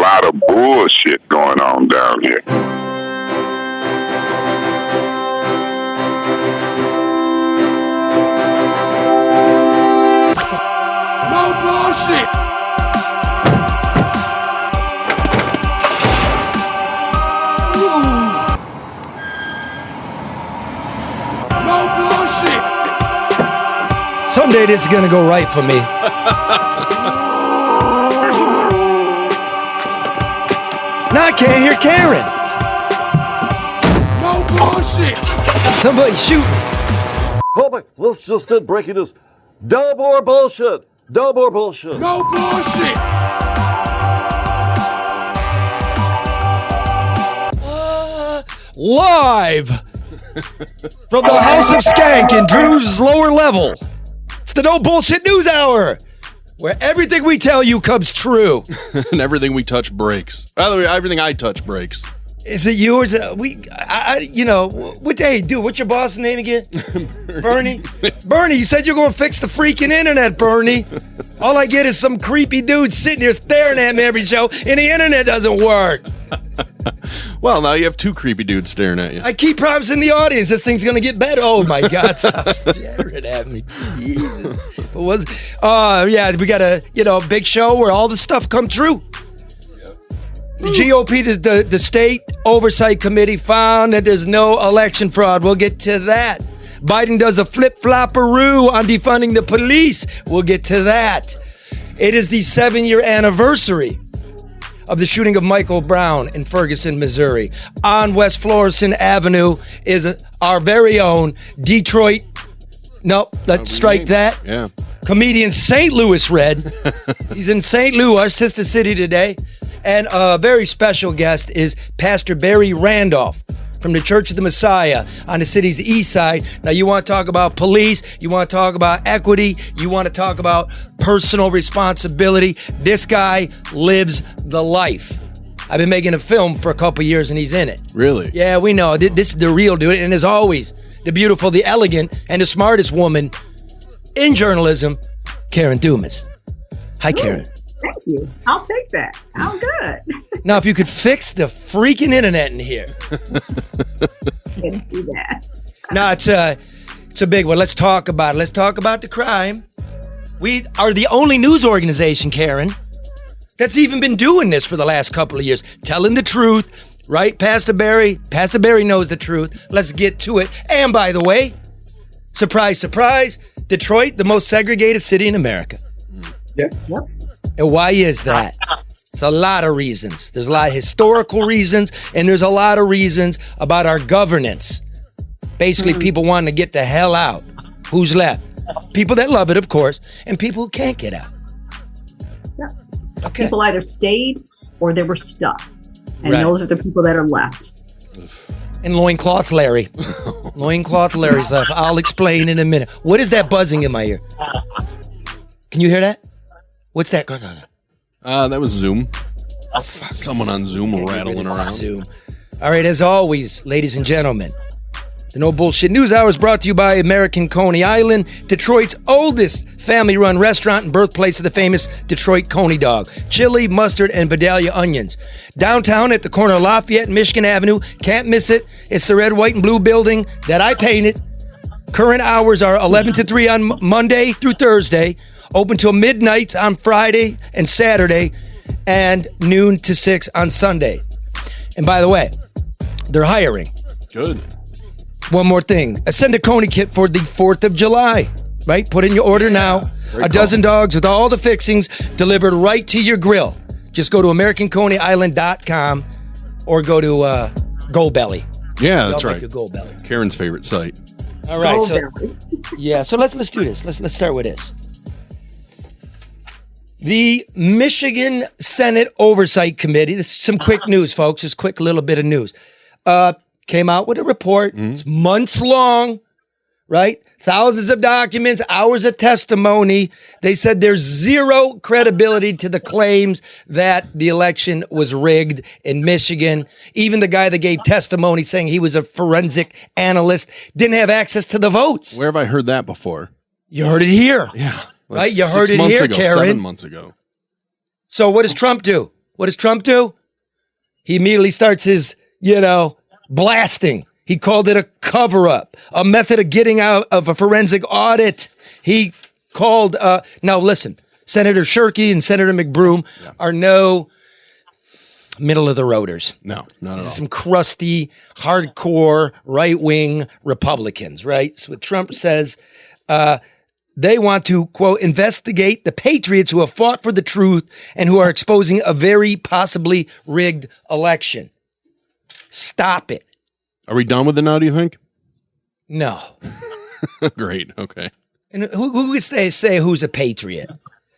lot of bullshit going on down here. No bullshit. No bullshit. Someday this is going to go right for me. Now I can't hear Karen. No bullshit. Somebody shoot. Oh my, let's just end breaking news. No more bullshit. No more bullshit. No bullshit. Live from the House of Skank in Drew's lower level. It's the No Bullshit News Hour, where everything we tell you comes true. And everything we touch breaks. By the way, everything I touch breaks. Is it you or is it hey, dude, what's your boss's name again? Bernie? Bernie, you said you're going to fix the freaking internet, Bernie. All I get is some creepy dude sitting here staring at me every show, and the internet doesn't work. Well, now you have two creepy dudes staring at you. I keep promising the audience this thing's going to get better. Oh, my God, stop staring at me. Jesus. Yeah, we got a big show where all the stuff come true. The GOP, the State Oversight Committee found that there's no election fraud. We'll get to that. Biden does a flip-flopperoo on defunding the police. We'll get to that. It is the 7-year anniversary of the shooting of Michael Brown in Ferguson, Missouri. On West Florissant Avenue is our very own Detroit. Nope, let's strike that. Yeah. Comedian St. Louis Red. He's in St. Louis, our sister city today. And a very special guest is Pastor Barry Randolph from the Church of the Messiah on the city's east side. Now, you want to talk about police, you want to talk about equity, you want to talk about personal responsibility. This guy lives the life. I've been making a film for a couple years and he's in it. Really? Yeah, we know. This is the real dude. And as always, the beautiful, the elegant, and the smartest woman in journalism, Karen Dumas. Hi, Karen. Thank you. I'll take that. I'm good. Now, if you could fix the freaking internet in here. Can't do that. No, it's a big one. Let's talk about it. Let's talk about the crime. We are the only news organization, Karen, that's even been doing this for the last couple of years, telling the truth, right, Pastor Barry? Pastor Barry knows the truth. Let's get to it. And by the way, surprise, surprise, Detroit, the most segregated city in America. Yep. And why is that? It's a lot of reasons. There's a lot of historical reasons, and there's a lot of reasons about our governance. Basically, people wanting to get the hell out. Who's left? People that love it, of course, and people who can't get out. Yeah. Okay. People either stayed or they were stuck. And Right. those are the people that are left. And Loincloth Larry. Loincloth Larry's left. I'll explain in a minute. What is that buzzing in my ear? Can you hear that? What's that going on? That was Zoom. Someone on Zoom rattling around. Zoom. All right, as always, ladies and gentlemen, the No Bullshit News Hour is brought to you by American Coney Island, Detroit's oldest family-run restaurant and birthplace of the famous Detroit Coney dog. Chili, mustard, and Vidalia onions. Downtown at the corner of Lafayette and Michigan Avenue. Can't miss it. It's the red, white, and blue building that I painted. Current hours are 11 to 3 on Monday through Thursday. Open till midnight on Friday and Saturday, and noon to 6 on Sunday. And by the way, they're hiring. Good. One more thing. Send a Coney kit for the 4th of July, right? Put in your order now. Very a dozen dogs with all the fixings delivered right to your grill. Just go to AmericanConeyIsland.com or go to Goldbelly. Yeah, that's They'll right. make a Goldbelly. Karen's favorite site. All right. So, Goldberry. yeah, so let's do this. Let's start with this. The Michigan Senate Oversight Committee, this is some quick news, folks, just quick little bit of news, came out with a report. It's months long, right? Thousands of documents, hours of testimony. They said there's zero credibility to the claims that the election was rigged in Michigan. Even the guy that gave testimony saying he was a forensic analyst didn't have access to the votes. Where have I heard that before? You heard it here. Yeah. Right? You heard it here, Karen. 7 months ago. So what does Trump do? What does Trump do? He immediately starts his, blasting. He called it a cover-up, a method of getting out of a forensic audit. He called, now listen, Senator Shirkey and Senator McBroom are no middle-of-the-roaders. No, not at all. Some crusty, hardcore, right-wing Republicans, right? So what Trump says, they want to, quote, investigate the patriots who have fought for the truth and who are exposing a very possibly rigged election. Stop it. Are we done with it now, do you think? No. Great. Okay. And who gets to say who's a patriot?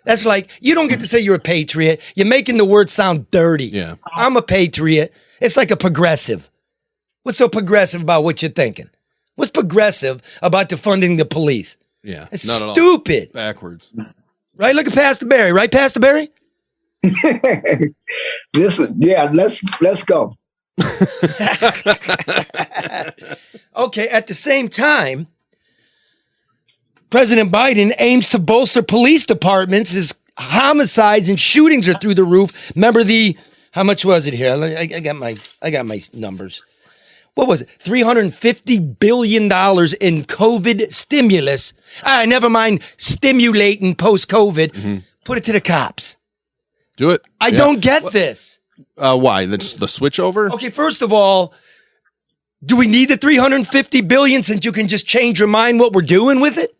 That's like, you don't get to say you're a patriot. You're making the word sound dirty. Yeah. I'm a patriot. It's like a progressive. What's so progressive about what you're thinking? What's progressive about defunding the police? Yeah. It's not at all. stupid. Backwards. Right? Look at Pastor Barry. Right, Pastor Barry? Let's go. Okay, at the same time, President Biden aims to bolster police departments as homicides and shootings are through the roof. Remember how much was it here? I got my numbers. What was it? $350 billion in COVID stimulus. Never mind stimulating post-COVID. Mm-hmm. Put it to the cops. Do it. I don't get this. Why? That's the switchover? Okay, first of all, do we need the $350 billion since you can just change your mind what we're doing with it?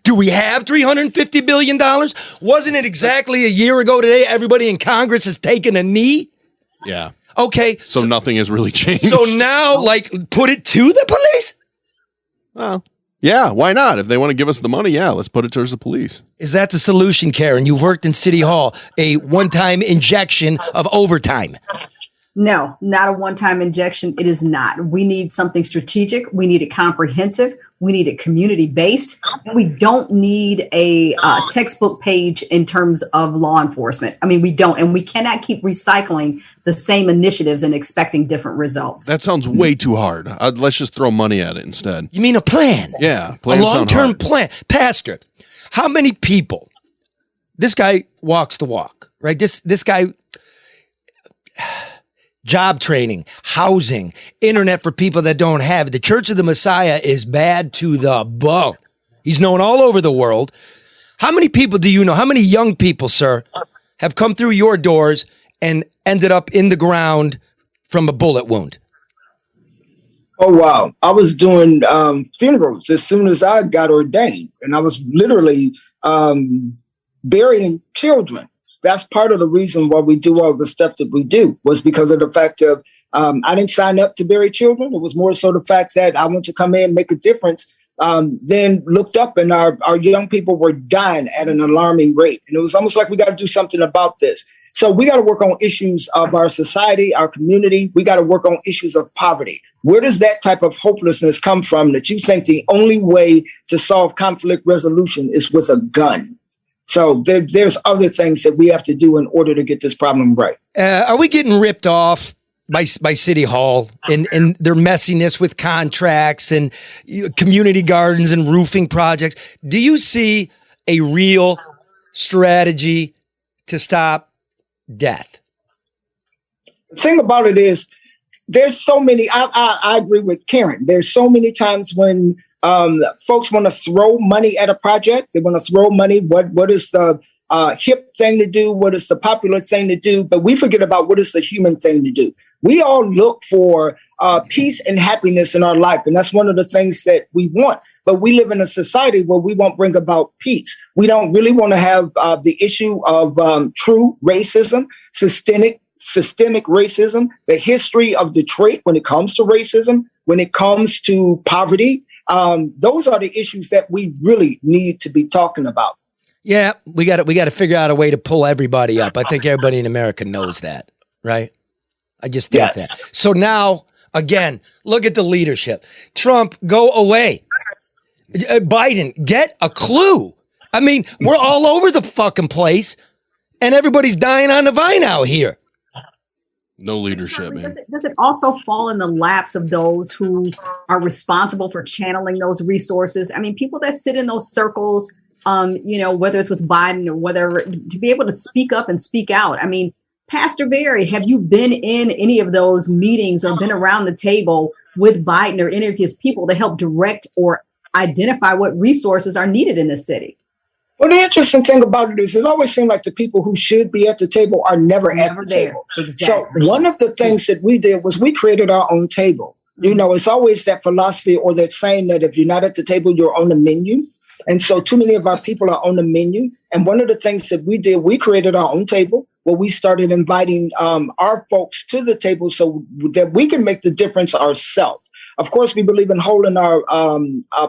Do we have $350 billion? Wasn't it exactly a year ago today everybody in Congress has taken a knee? Yeah. Okay. So nothing has really changed. So now, put it to the police? Well, yeah, why not? If they want to give us the money, let's put it towards the police. Is that the solution, Karen? You've worked in City Hall, a one-time injection of overtime. No, not a one-time injection. It is not. We need something strategic. We need it comprehensive. We need it community-based. We don't need a textbook page in terms of law enforcement. I mean, we don't. And we cannot keep recycling the same initiatives and expecting different results. That sounds way too hard. Let's just throw money at it instead. You mean a plan? Yeah. A long-term plan. Pastor, how many people? This guy walks the walk, right? This guy... Job training, housing, internet for people that don't have it. The Church of the Messiah is bad to the bone. He's known all over the world. How many people do you know? How many young people, sir, have come through your doors and ended up in the ground from a bullet wound? Oh, wow. I was doing funerals as soon as I got ordained, and I was literally burying children. That's part of the reason why we do all the stuff that we do, was because of the fact of I didn't sign up to bury children. It was more so the fact that I want to come in, make a difference. Then looked up and our young people were dying at an alarming rate. And it was almost like we got to do something about this. So we got to work on issues of our society, our community. We got to work on issues of poverty. Where does that type of hopelessness come from that you think the only way to solve conflict resolution is with a gun? So there's other things that we have to do in order to get this problem right. Are we getting ripped off by City Hall and their messiness with contracts and community gardens and roofing projects? Do you see a real strategy to stop death? The thing about it is there's so many, I agree with Karen. There's so many times when folks want to throw money at a project. They want to throw money. What is the hip thing to do? What is the popular thing to do? But we forget about what is the human thing to do. We all look for peace and happiness in our life. And that's one of the things that we want. But we live in a society where we won't bring about peace. We don't really want to have the issue of true racism, systemic racism, the history of Detroit when it comes to racism, when it comes to poverty. Those are the issues that we really need to be talking about. Yeah, we got to figure out a way to pull everybody up. I think everybody in America knows that, right? I just think that. So now, again, look at the leadership. Trump, go away. Biden, get a clue. I mean, we're all over the fucking place, and everybody's dying on the vine out here. No leadership, man. Does it also fall in the laps of those who are responsible for channeling those resources? I mean, people that sit in those circles, whether it's with Biden or whether, to be able to speak up and speak out. I mean, Pastor Barry, have you been in any of those meetings or been around the table with Biden or any of his people to help direct or identify what resources are needed in the city? Well, the interesting thing about it is it always seems like the people who should be at the table are never at the there. table. Exactly. So one of the things that we did was we created our own table. You know, it's always that philosophy or that saying that if you're not at the table, you're on the menu. And so too many of our people are on the menu. And one of the things that we did, we created our own table where we started inviting our folks to the table so that we can make the difference ourselves. Of course, we believe in holding our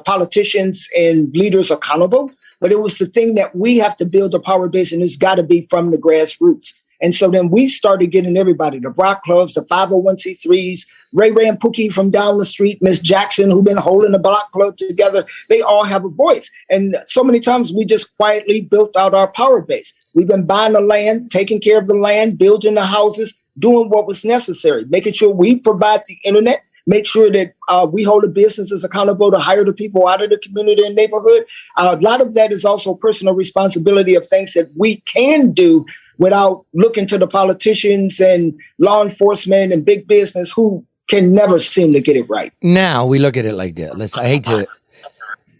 politicians and leaders accountable. But it was the thing that we have to build a power base, and it's got to be from the grassroots. And so then we started getting everybody, the Rock Clubs, the 501c3s, Ray and Pookie from down the street, Miss Jackson, who've been holding the Block Club together. They all have a voice. And so many times we just quietly built out our power base. We've been buying the land, taking care of the land, building the houses, doing what was necessary, making sure we provide the internet, make sure that we hold the businesses accountable to hire the people out of the community and neighborhood. A lot of that is also personal responsibility of things that we can do without looking to the politicians and law enforcement and big business who can never seem to get it right. Now we look at it like that. Listen, I hate to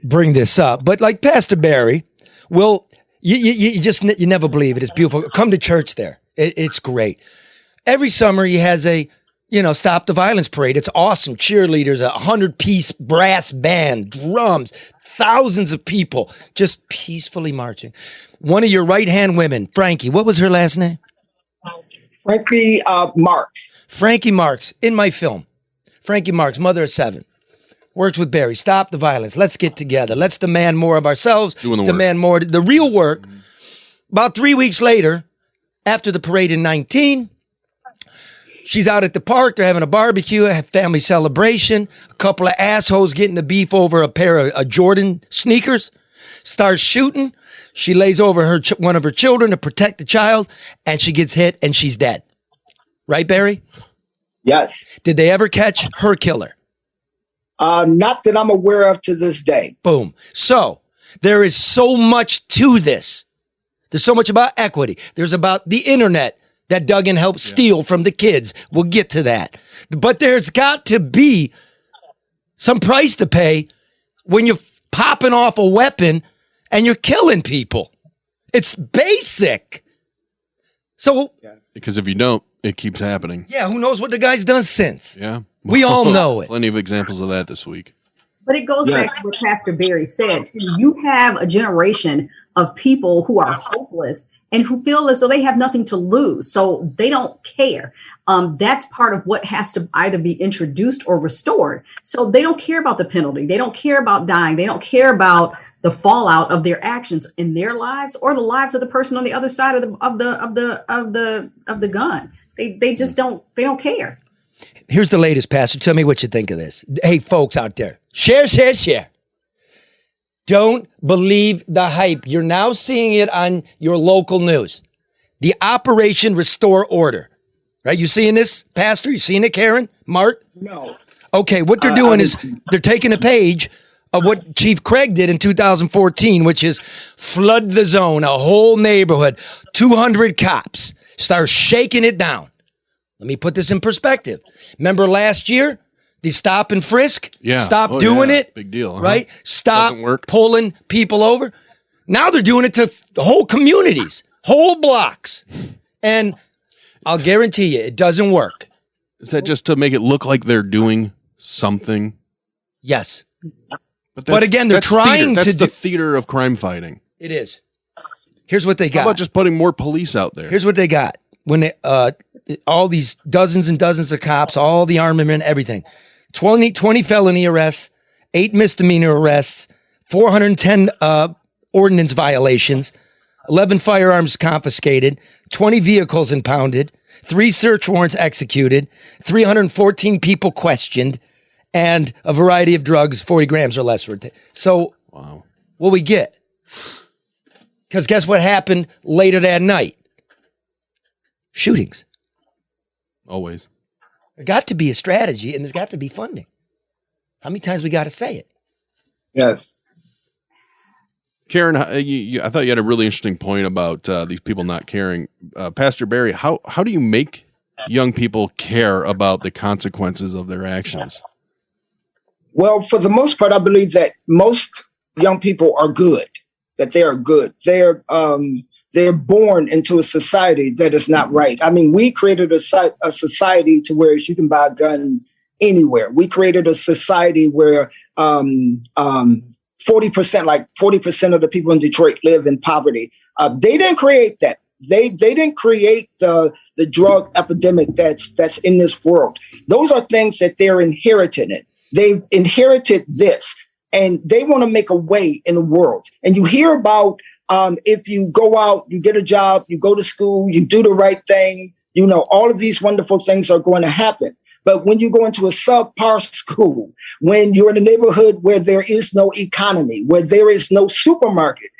bring this up, but like Pastor Barry, well, you never believe it. It's beautiful. Come to church there. It's great. Every summer he has a Stop the Violence parade. It's awesome. Cheerleaders, 100-piece brass band, drums, thousands of people just peacefully marching. One of your right-hand women, Frankie, what was her last name? Frankie Marks. Frankie Marks, in my film. Frankie Marks, mother of 7. Works with Barry. Stop the violence. Let's get together. Let's demand more of ourselves. Demand more. The real work. About 3 weeks later, after the parade in 19, she's out at the park. They're having a barbecue, a family celebration. A couple of assholes getting the beef over a pair of Jordan sneakers. Starts shooting. She lays over one of her children to protect the child, and she gets hit, and she's dead. Right, Barry? Yes. Did they ever catch her killer? Not that I'm aware of to this day. Boom. So there is so much to this. There's so much about equity. There's about the internet that Duggan helped steal from the kids. We'll get to that. But there's got to be some price to pay when you're popping off a weapon and you're killing people. It's basic. So, because if you don't, it keeps happening. Yeah, who knows what the guy's done since? Yeah. We all know it. Plenty of examples of that this week. But it goes back to what Pastor Barry said, too. You have a generation of people who are hopeless and who feel as though they have nothing to lose. So they don't care. That's part of what has to either be introduced or restored. So they don't care about the penalty. They don't care about dying. They don't care about the fallout of their actions in their lives or the lives of the person on the other side of the gun. They just don't care. Here's the latest, Pastor. Tell me what you think of this. Hey, folks out there, share. Don't believe the hype. You're now seeing it on your local news. The Operation Restore Order. Right? You seeing this, Pastor? You seeing it, Karen? Mark? No. Okay, what they're doing is they're taking a page of what Chief Craig did in 2014, which is flood the zone, a whole neighborhood, 200 cops, start shaking it down. Let me put this in perspective. Remember last year? The stop and frisk? Yeah. Stop doing it. Big deal. Right? Stop Doesn't work. pulling people over. Now they're doing it to the whole communities, whole blocks. And I'll guarantee you, it doesn't work. Is that just to make it look like they're doing something? Yes. But again, they're trying That's to the theater of crime fighting. It is. Here's what they got. How about just putting more police out there? Here's what they got. When they, all these dozens and dozens of cops, all the armament, everything. 20 felony arrests, 8 misdemeanor arrests, 410 ordinance violations, 11 firearms confiscated, 20 vehicles impounded, 3 search warrants executed, 314 people questioned, and a variety of drugs, 40 grams or less. So, wow. What we get? Because guess what happened later that night? Shootings. Always. There got to be a strategy, and there's got to be funding. How many times we got to say it? Yes. Karen, I thought you had a really interesting point about these people not caring. Pastor Barry, how do you make young people care about the consequences of their actions? Well, for the most part, I believe that most young people are good, that they are good. They're born into a society that is not right. I mean, we created a society to where you can buy a gun anywhere. We created a society where 40% of the people in Detroit live in poverty. They didn't create that. They didn't create the drug epidemic that's in this world. Those are things that they're inheriting it. They've inherited this, and they want to make a way in the world. And you hear about if you go out, you get a job, you go to school, you do the right thing, all of these wonderful things are going to happen. But when you go into a subpar school, when you're in a neighborhood where there is no economy, where there is no supermarket,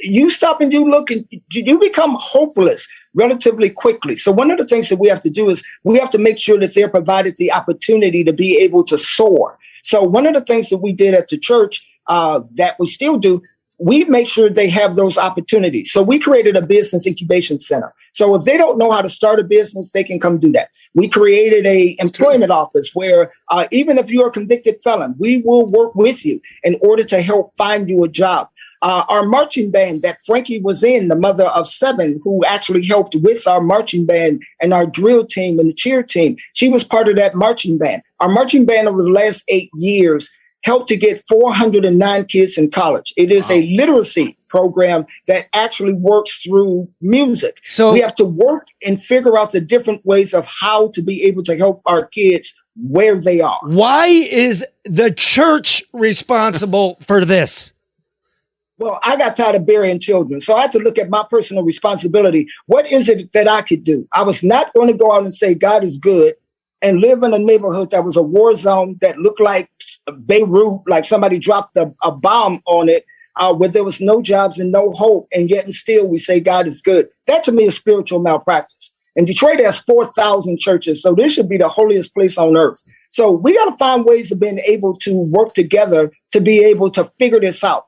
you stop and you look and you become hopeless relatively quickly. So one of the things that we have to do is we have to make sure that they're provided the opportunity to be able to soar. So one of the things that we did at the church that we still do, we make sure they have those opportunities. So we created a business incubation center. So if they don't know how to start a business, they can come do that. We created a employment office where even if you're a convicted felon, we will work with you in order to help find you a job. Our marching band that Frankie was in, the mother of 7, who actually helped with our marching band and our drill team and the cheer team, she was part of that marching band. Our marching band over the last 8 years helped to get 409 kids in college. It is a literacy program that actually works through music. So we have to work and figure out the different ways of how to be able to help our kids where they are. Why is the church responsible for this? Well, I got tired of burying children, so I had to look at my personal responsibility. What is it that I could do? I was not going to go out and say God is good and live in a neighborhood that was a war zone that looked like Beirut, like somebody dropped a bomb on it, where there was no jobs and no hope, and yet and still we say God is good. That to me is spiritual malpractice. And Detroit has 4,000 churches, so this should be the holiest place on earth. So we got to find ways of being able to work together to be able to figure this out.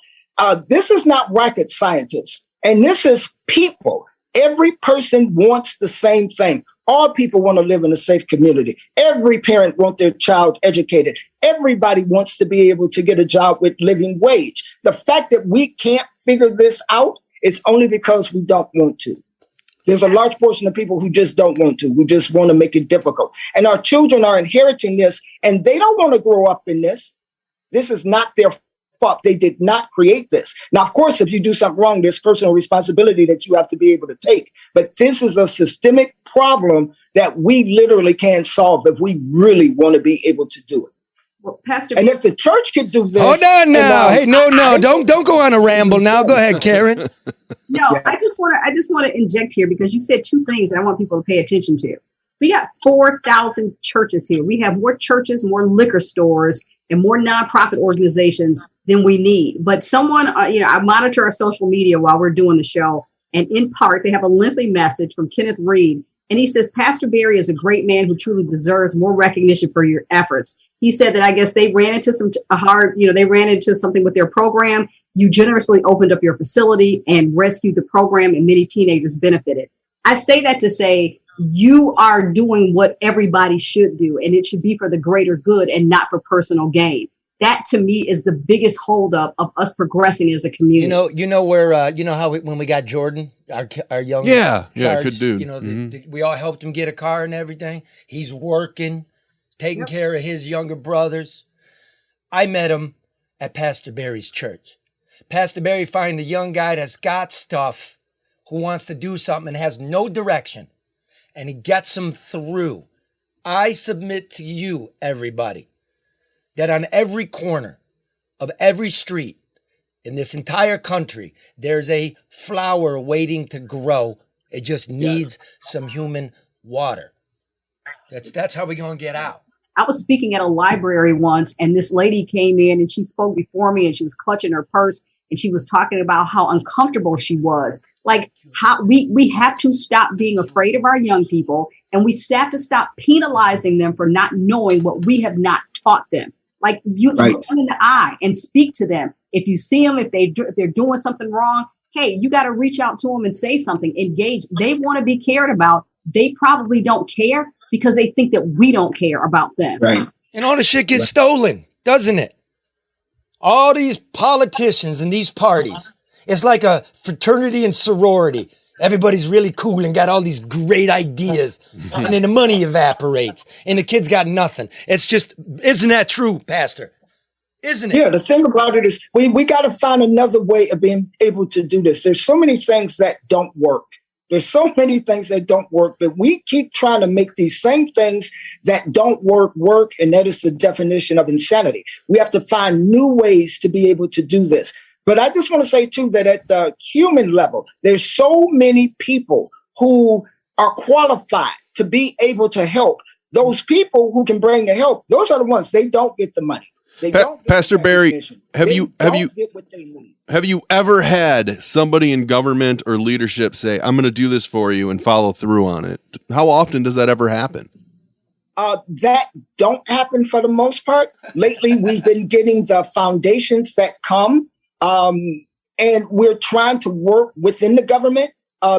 This is not rocket scientists, and this is people. Every person wants the same thing. All people want to live in a safe community. Every parent wants their child educated. Everybody wants to be able to get a job with living wage. The fact that we can't figure this out is only because we don't want to. There's a large portion of people who just don't want to, who just want to make it difficult. And our children are inheriting this, and they don't want to grow up in this. This is not their fault. They did not create this. Now, of course, if you do something wrong, there's personal responsibility that you have to be able to take. But this is a systemic problem that we literally can't solve if we really want to be able to do it. Well, Pastor, and if the church could do this, hold on now. Hey, no, don't go on a ramble now. Go ahead, Karen. No, I just want to inject here because you said two things that I want people to pay attention to. We got 4,000 churches here. We have more churches, more liquor stores, and more nonprofit organizations than we need. But someone, I monitor our social media while we're doing the show, and in part, they have a lengthy message from Kenneth Reed. And he says, Pastor Barry is a great man who truly deserves more recognition for your efforts. He said that I guess they ran into they ran into something with their program. You generously opened up your facility and rescued the program, and many teenagers benefited. I say that to say you are doing what everybody should do, and it should be for the greater good and not for personal gain. That to me is the biggest holdup of us progressing as a community. You know where when we got Jordan, our young good dude. We all helped him get a car and everything. He's working, taking care of his younger brothers. I met him at Pastor Barry's church. Pastor Barry find a young guy that's got stuff, who wants to do something and has no direction, and he gets him through. I submit to you, everybody, that on every corner of every street in this entire country, there's a flower waiting to grow. It just needs some human water. That's how we're going to get out. I was speaking at a library once, and this lady came in and she spoke before me, and she was clutching her purse, and she was talking about how uncomfortable she was. Like how we have to stop being afraid of our young people, and we have to stop penalizing them for not knowing what we have not taught them. Like you look them in the eye and speak to them. If you see them, if they're doing something wrong, hey, you got to reach out to them and say something, engage. They want to be cared about. They probably don't care because they think that we don't care about them. Right. And all the shit gets stolen, doesn't it? All these politicians and these parties. It's like a fraternity and sorority. Everybody's really cool and got all these great ideas. And then the money evaporates. And the kids got nothing. It's just, isn't that true, Pastor? Isn't it? Yeah, the thing about it is we got to find another way of being able to do this. There's so many things that don't work. There's so many things that don't work, but we keep trying to make these same things that don't work, and that is the definition of insanity. We have to find new ways to be able to do this. But I just want to say, too, that at the human level, there's so many people who are qualified to be able to help. Those people who can bring the help, those are the ones, they don't get the money. Pastor Barry, have you ever had somebody in government or leadership say, "I'm going to do this for you," and follow through on it? How often does that ever happen? That don't happen for the most part. Lately, we've been getting the foundations that come, and we're trying to work within the government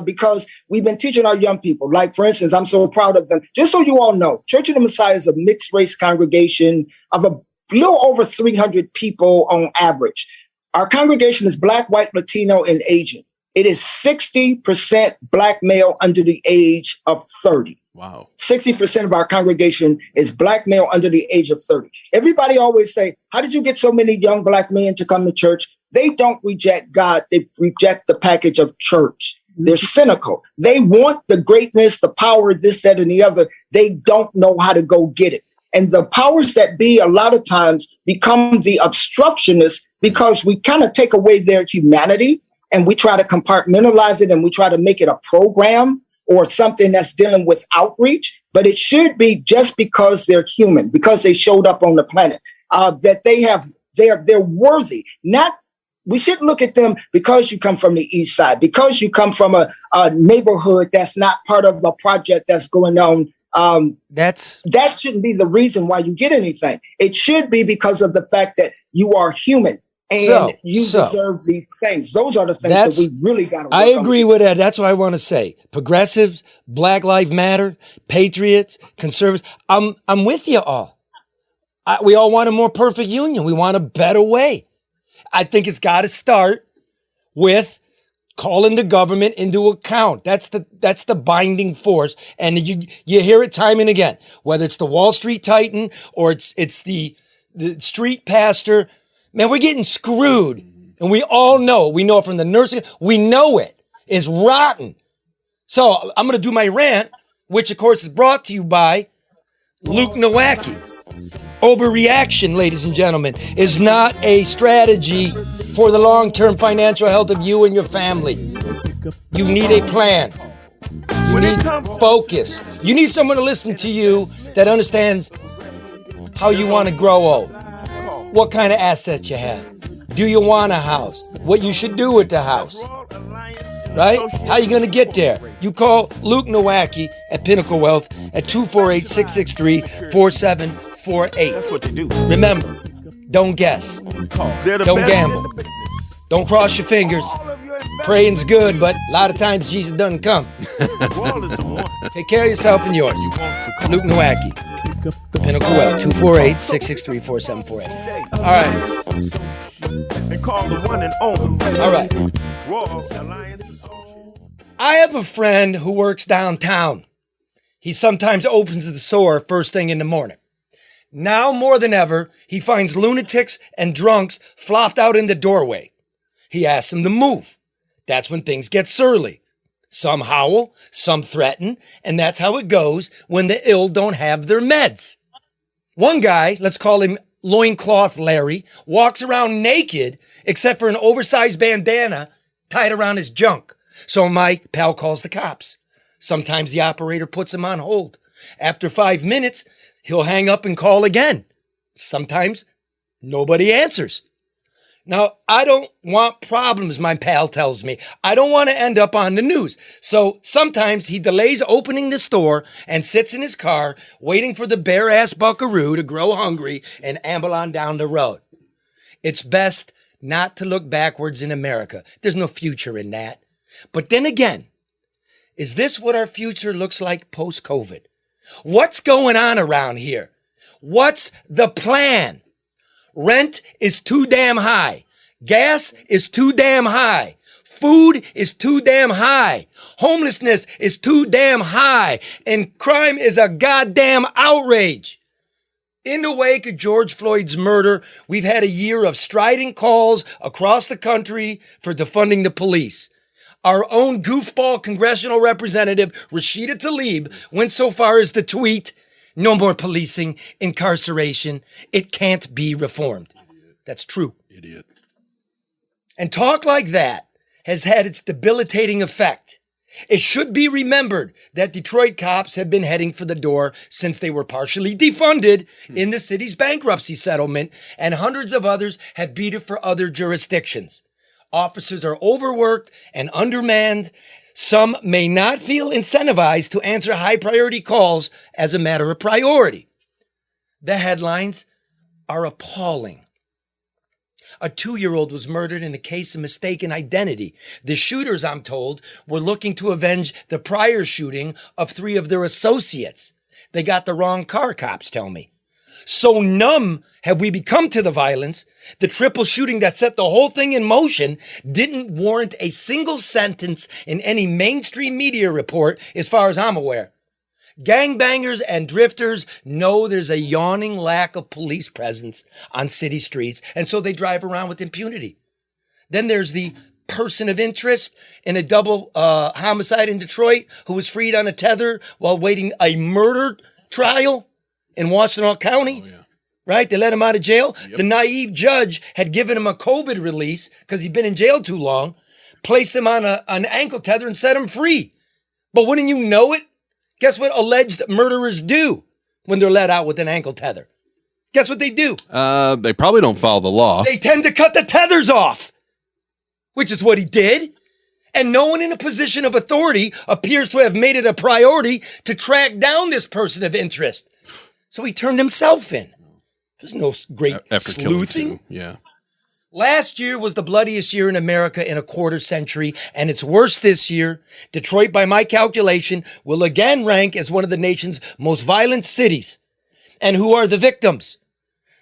because we've been teaching our young people. Like, for instance, I'm so proud of them. Just so you all know, Church of the Messiah is a mixed race congregation of a little over 300 people on average. Our congregation is Black, white, Latino, and Asian. It is 60% Black male under the age of 30. Wow. 60% of our congregation is Black male under the age of 30. Everybody always say, how did you get so many young Black men to come to church? They don't reject God. They reject the package of church. They're cynical. They want the greatness, the power, this, that, and the other. They don't know how to go get it. And the powers that be a lot of times become the obstructionists because we kind of take away their humanity and we try to compartmentalize it and we try to make it a program or something that's dealing with outreach. But it should be just because they're human, because they showed up on the planet, that they're worthy. We should look at them because you come from the east side, because you come from a neighborhood that's not part of a project that's going on. That shouldn't be the reason why you get anything. It should be because of the fact that you are human and you deserve these things. Those are the things that we really got to. I agree with that. That's what I want to say. Progressives, Black Lives Matter, patriots, conservatives. I'm with you all. We all want a more perfect union. We want a better way. I think it's got to start with calling the government into account. That's the binding force. And you hear it time and again, whether it's the Wall Street Titan or it's the street pastor. Man, we're getting screwed. And we all know. We know it from the nursing. We know it is rotten. So I'm going to do my rant, which of course is brought to you by Luke Nowacki. Overreaction, ladies and gentlemen, is not a strategy for the long-term financial health of you and your family. You need a plan. You need focus. You need someone to listen to you that understands how you want to grow old, what kind of assets you have. Do you want a house? What you should do with the house. Right? How you going to get there? You call Luke Nowacki at Pinnacle Wealth at 248-663-4748. That's what they do. Remember, don't guess. Don't gamble. Don't cross your fingers. Praying's good, but a lot of times Jesus doesn't come. Take care of yourself and yours. Luke Nowacki, Pinnacle Wealth, 248-663-4748. All right. All right. I have a friend who works downtown. He sometimes opens the store first thing in the morning. Now more than ever, he finds lunatics and drunks flopped out in the doorway. He asks them to move. That's when things get surly. Some howl, some threaten, and that's how it goes when the ill don't have their meds. One guy, let's call him Loincloth Larry, walks around naked except for an oversized bandana tied around his junk. So my pal calls the cops. Sometimes the operator puts him on hold. After 5 minutes, he'll hang up and call again. Sometimes nobody answers. Now, I don't want problems, my pal tells me. I don't want to end up on the news. So sometimes he delays opening the store and sits in his car waiting for the bare-ass buckaroo to grow hungry and amble on down the road. It's best not to look backwards in America. There's no future in that. But then again, is this what our future looks like post-COVID? What's going on around here? What's the plan? Rent is too damn high. Gas is too damn high. Food is too damn high. Homelessness is too damn high. And crime is a goddamn outrage. In the wake of George Floyd's murder, we've had a year of strident calls across the country for defunding the police. Our own goofball congressional representative, Rashida Tlaib, went so far as to tweet, "No more policing, incarceration. It can't be reformed." That's true. Idiot. And talk like that has had its debilitating effect. It should be remembered that Detroit cops have been heading for the door since they were partially defunded in the city's bankruptcy settlement, and hundreds of others have beat it for other jurisdictions. Officers are overworked and undermanned. Some may not feel incentivized to answer high priority calls as a matter of priority. The headlines are appalling. A 2-year-old was murdered in a case of mistaken identity. The shooters, I'm told, were looking to avenge the prior shooting of 3 of their associates. They got the wrong car, cops tell me. So numb have we become to the violence, the triple shooting that set the whole thing in motion didn't warrant a single sentence in any mainstream media report, as far as I'm aware. Gangbangers and drifters know there's a yawning lack of police presence on city streets, and so they drive around with impunity. Then there's the person of interest in a double homicide in Detroit who was freed on a tether while waiting a murder trial in Washtenaw County. Oh, yeah. Right? They let him out of jail. Yep. The naive judge had given him a COVID release because he'd been in jail too long, placed him on an ankle tether and set him free. But wouldn't you know it? Guess what alleged murderers do when they're let out with an ankle tether? Guess what they do? They probably don't follow the law. They tend to cut the tethers off, which is what he did. And no one in a position of authority appears to have made it a priority to track down this person of interest. So he turned himself in. There's no great sleuthing. Yeah. Last year was the bloodiest year in America in a quarter century, and it's worse this year. Detroit, by my calculation, will again rank as one of the nation's most violent cities. And who are the victims?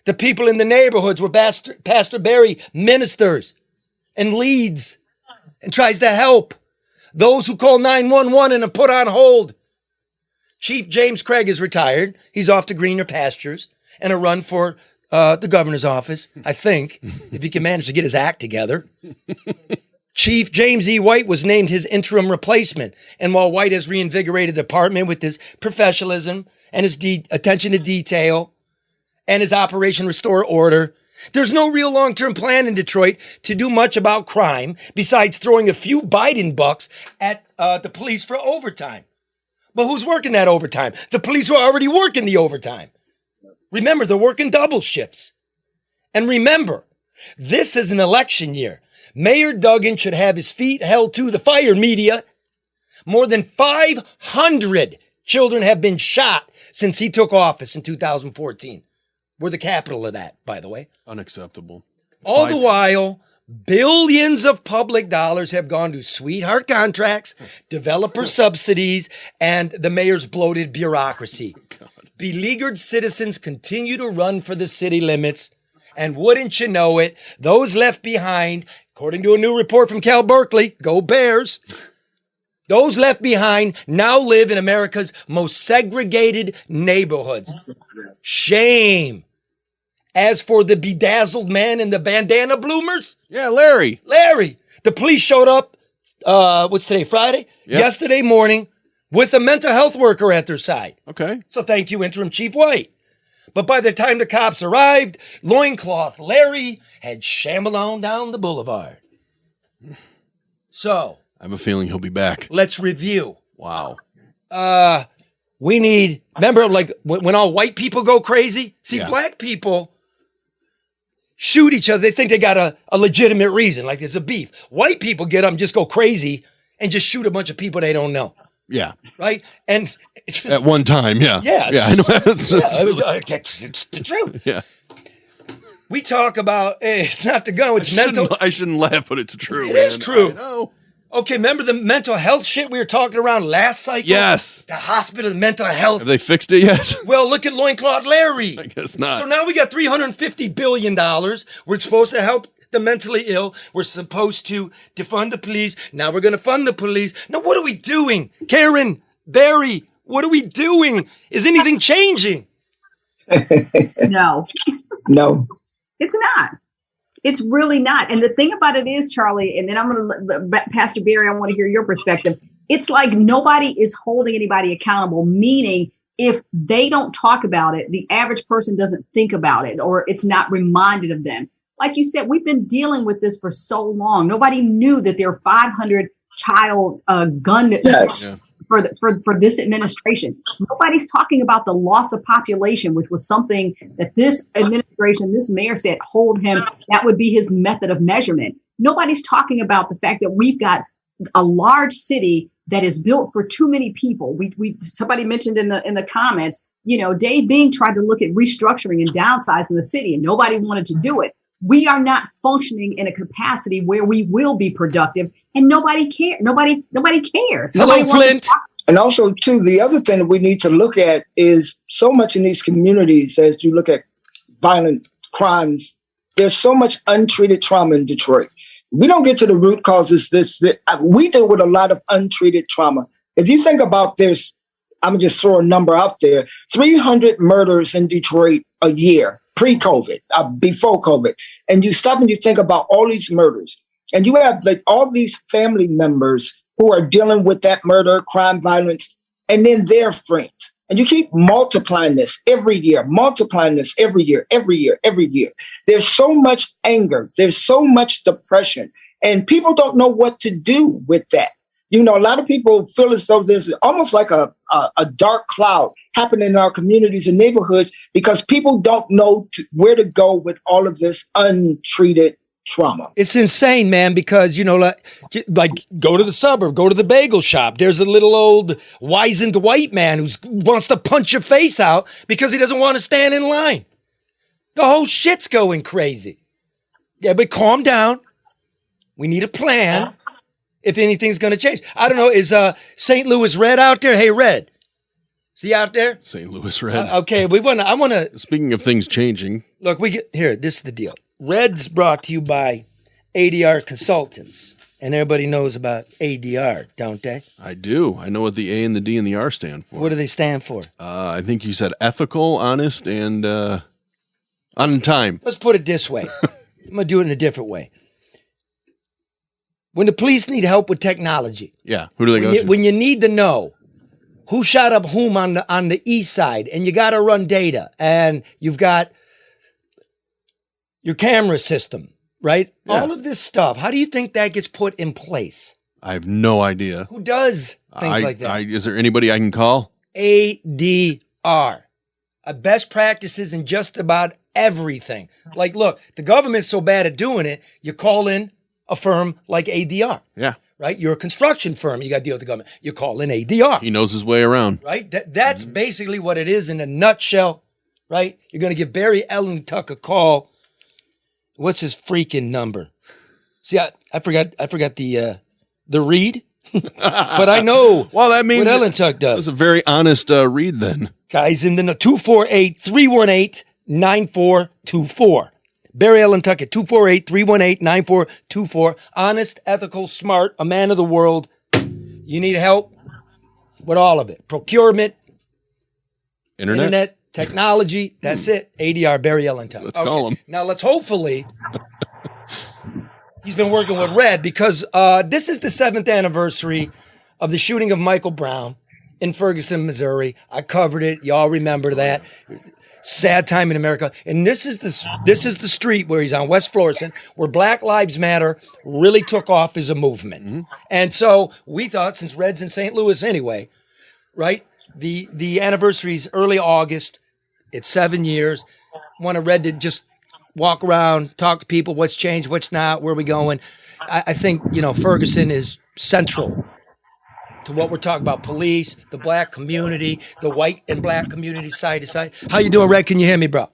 The people in the neighborhoods where Pastor Barry ministers and leads and tries to help. Those who call 911 and are put on hold. Chief James Craig is retired. He's off to greener pastures and a run for the governor's office, I think, if he can manage to get his act together. Chief James E. White was named his interim replacement. And while White has reinvigorated the department with his professionalism and his attention to detail and his Operation Restore Order, there's no real long-term plan in Detroit to do much about crime besides throwing a few Biden bucks at the police for overtime. But who's working that overtime? The police who are already working the overtime. Remember, they're working double shifts. And remember, this is an election year. Mayor Duggan should have his feet held to the fire, media. More than 500 children have been shot since he took office in 2014. We're the capital of that, by the way. Unacceptable. All the while, billions of public dollars have gone to sweetheart contracts, developer subsidies, and the mayor's bloated bureaucracy. Beleaguered citizens continue to run for the city limits, and wouldn't you know it, those left behind, according to a new report from Cal Berkeley, go Bears, those left behind now live in America's most segregated neighborhoods. Shame. As for the bedazzled man in the bandana bloomers, yeah, Larry, the police showed up, what's today, Friday? Yep. Yesterday morning, with a mental health worker at their side. Okay. So thank you, Interim Chief White. But by the time the cops arrived, loincloth Larry had shambalone down the boulevard. So I have a feeling he'll be back. Let's review. Wow. We need, remember, like when all white people go crazy? See, Yeah. Black people shoot each other. They think they got a legitimate reason, like there's a beef. White people get them, just go crazy and just shoot a bunch of people they don't know. Yeah. Right? And at one time, yeah. Yeah. Yeah, I know. It's the truth. Yeah. We talk about, hey, it's not the gun, it's mental. I shouldn't laugh, but it's true. It is true. I know. Okay, remember the mental health shit we were talking around last cycle? Yes. The hospital, the mental health. Have they fixed it yet? Well, look at Loincloth Larry. I guess not. So now we got $350 billion. We're supposed to help the mentally ill. We're supposed to defund the police. Now we're going to fund the police. Now what are we doing? Karen, Barry, what are we doing? Is anything changing? No. No. It's not. It's really not. And the thing about it is, Charlie, and then I'm going to, Pastor Barry, I want to hear your perspective. It's like nobody is holding anybody accountable, meaning if they don't talk about it, the average person doesn't think about it, or it's not reminded of them. Like you said, we've been dealing with this for so long. Nobody knew that there are 500 child gun Yes. for this administration. Nobody's talking about the loss of population, which was something that this administration, this mayor said, hold him. That would be his method of measurement. Nobody's talking about the fact that we've got a large city that is built for too many people. We somebody mentioned in the comments, Dave Bing tried to look at restructuring and downsizing the city, and nobody wanted to do it. We are not functioning in a capacity where we will be productive, and nobody cares. Nobody cares. Hello, Nobody wants Flint. to talk. And also, too, the other thing that we need to look at is so much in these communities, as you look at violent crimes, there's so much untreated trauma in Detroit. We don't get to the root causes. We deal with a lot of untreated trauma. If you think about this, I'm going to just throw a number out there, 300 murders in Detroit a year, pre-COVID, before COVID. And you stop and you think about all these murders. And you have all these family members who are dealing with that murder, crime, violence, and then their friends. And you keep multiplying this every year, multiplying this every year. There's so much anger. There's so much depression. And people don't know what to do with that. A lot of people feel as though there's almost like a dark cloud happening in our communities and neighborhoods because people don't know where to go with all of this untreated trauma. It's insane, man, because, like go to the suburb, go to the bagel shop. There's a little old wizened white man who wants to punch your face out because he doesn't want to stand in line. The whole shit's going crazy. Yeah, but calm down. We need a plan if anything's going to change. I don't know. Is St. Louis Red out there? Hey, Red. Is he out there? St. Louis Red. Okay, I want to. Speaking of things changing. Look, this is the deal. Red's brought to you by ADR Consultants. And everybody knows about ADR, don't they? I do. I know what the A and the D and the R stand for. What do they stand for? I think you said ethical, honest, and on time. Let's put it this way. I'm going to do it in a different way. When the police need help with technology. Yeah. Who do they go to? When you need to know who shot up whom on the east side, and you got to run data, and you've got your camera system, right? Yeah. All of this stuff. How do you think that gets put in place? I have no idea. Who does things like that? Is there anybody I can call? ADR. Best practices in just about everything. Like, look, the government's so bad at doing it, you call in a firm like ADR. Yeah. Right? You're a construction firm. You got to deal with the government. You call in ADR. He knows his way around. Right? That's basically what it is in a nutshell. Right? You're going to give Barry Ellentuck a call. What's his freaking number? See, I forgot the read, but I know. Well, that means what Ellentuck does. That's a very honest read, then. Guys, in the 248-318-9424. Barry Ellentuck at 248-318-9424. Honest, ethical, smart, a man of the world. You need help with all of it. Procurement, internet. Technology, that's it. ADR, Barry Ellentuck. Let's call him. Now let's hopefully, he's been working with Red because this is the 7th anniversary of the shooting of Michael Brown in Ferguson, Missouri. I covered it. Y'all remember that. Sad time in America. And this is the street where he's on West Florissant, where Black Lives Matter really took off as a movement. Mm-hmm. And so we thought, since Red's in St. Louis anyway, right? The anniversary's early August. It's 7 years. Wanted Red to just walk around, talk to people, what's changed, what's not, where are we going. I think, Ferguson is central to what we're talking about. Police, the black community, the white and black community side to side. How you doing, Red? Can you hear me, bro?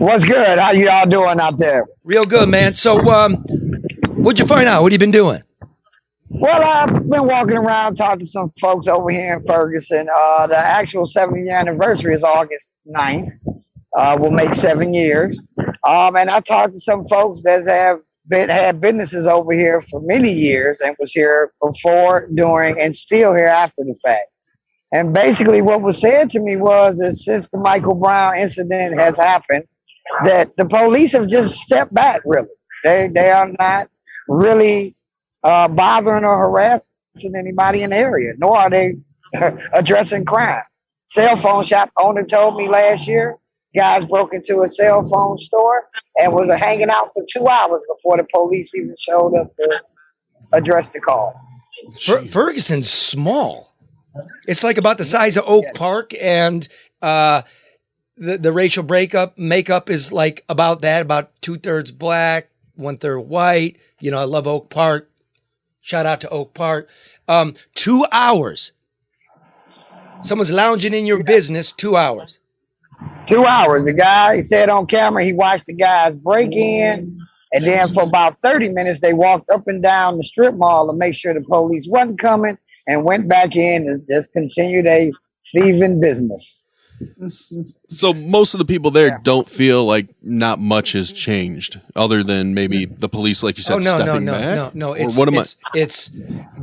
What's good? How you all doing out there? Real good, man. So, what'd you find out? What have you been doing? Well, I've been walking around, talking to some folks over here in Ferguson. The actual 70th anniversary is August 9th. We'll make 7 years. And I talked to some folks that had businesses over here for many years and was here before, during, and still here after the fact. And basically what was said to me was that since the Michael Brown incident has happened, that the police have just stepped back, really. They are not really bothering or harassing anybody in the area, nor are they addressing crime. Cell phone shop owner told me last year, guys broke into a cell phone store and was hanging out for 2 hours before the police even showed up to address the call. Ferguson's small. It's like about the size of Oak Park, and the racial makeup is like about that, about 2/3 black, 1/3 white. You know, I love Oak Park. Shout out to Oak Park. 2 hours. Someone's lounging in your business, 2 hours. 2 hours. The guy, he said on camera, he watched the guys break in, and then for about 30 minutes, they walked up and down the strip mall to make sure the police wasn't coming, and went back in and just continued a thieving business. So most of the people there don't feel like not much has changed, other than maybe the police, like you said, stepping back. No. It's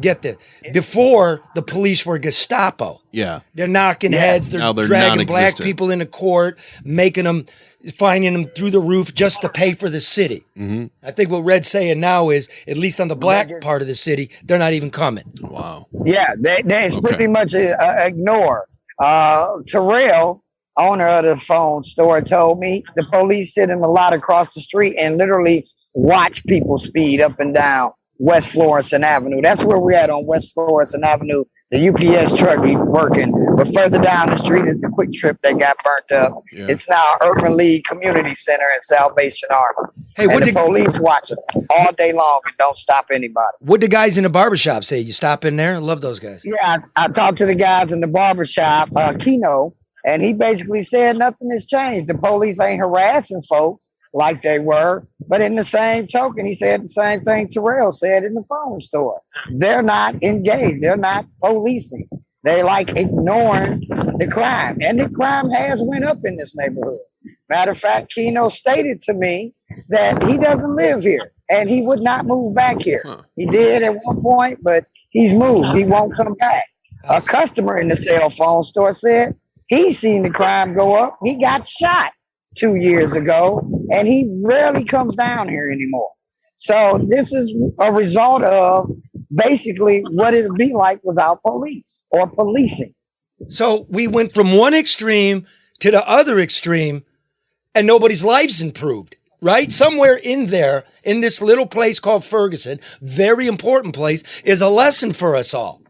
get this. Before the police were Gestapo. Yeah, they're knocking heads. They're dragging black people into court, finding them through the roof just to pay for the city. Mm-hmm. I think what Red's saying now is, at least on the black part of the city, they're not even coming. Wow. Yeah, they pretty much ignore. Terrell, owner of the phone store, told me the police sit in a lot across the street and literally watch people speed up and down West Florissant Avenue. That's where we're at, on West Florissant Avenue. The UPS truck be working, but further down the street is the Quick Trip that got burnt up. Yeah. It's now Urban League Community Center and Salvation Army. Hey, what the police watch it all day long and don't stop anybody. What the guys in the barbershop say? You stop in there? I love those guys. Yeah, I talked to the guys in the barbershop, Keno, and he basically said nothing has changed. The police ain't harassing folks like they were. But in the same token, he said the same thing Terrell said in the phone store. They're not engaged. They're not policing. They like ignoring the crime. And the crime has went up in this neighborhood. Matter of fact, Keno stated to me that he doesn't live here and he would not move back here. He did at one point, but he's moved. He won't come back. A customer in the cell phone store said he's seen the crime go up. He got shot 2 years ago, and he rarely comes down here anymore. So this is a result of basically what it'd be like without police or policing. So we went from one extreme to the other extreme, and nobody's lives improved, right? Somewhere in there, in this little place called Ferguson, very important place, is a lesson for us all.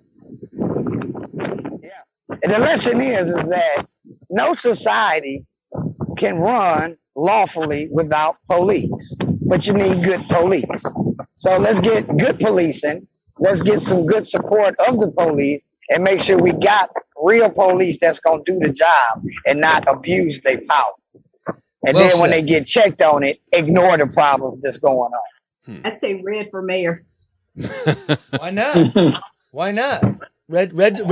Yeah. And the lesson is that no society can run lawfully without police, but you need good police. So let's get good policing. Let's get some good support of the police and make sure we got real police that's going to do the job and not abuse their power. And then when they get checked on it, ignore the problems that's going on. I say Red for mayor. Why not? Why not? Red's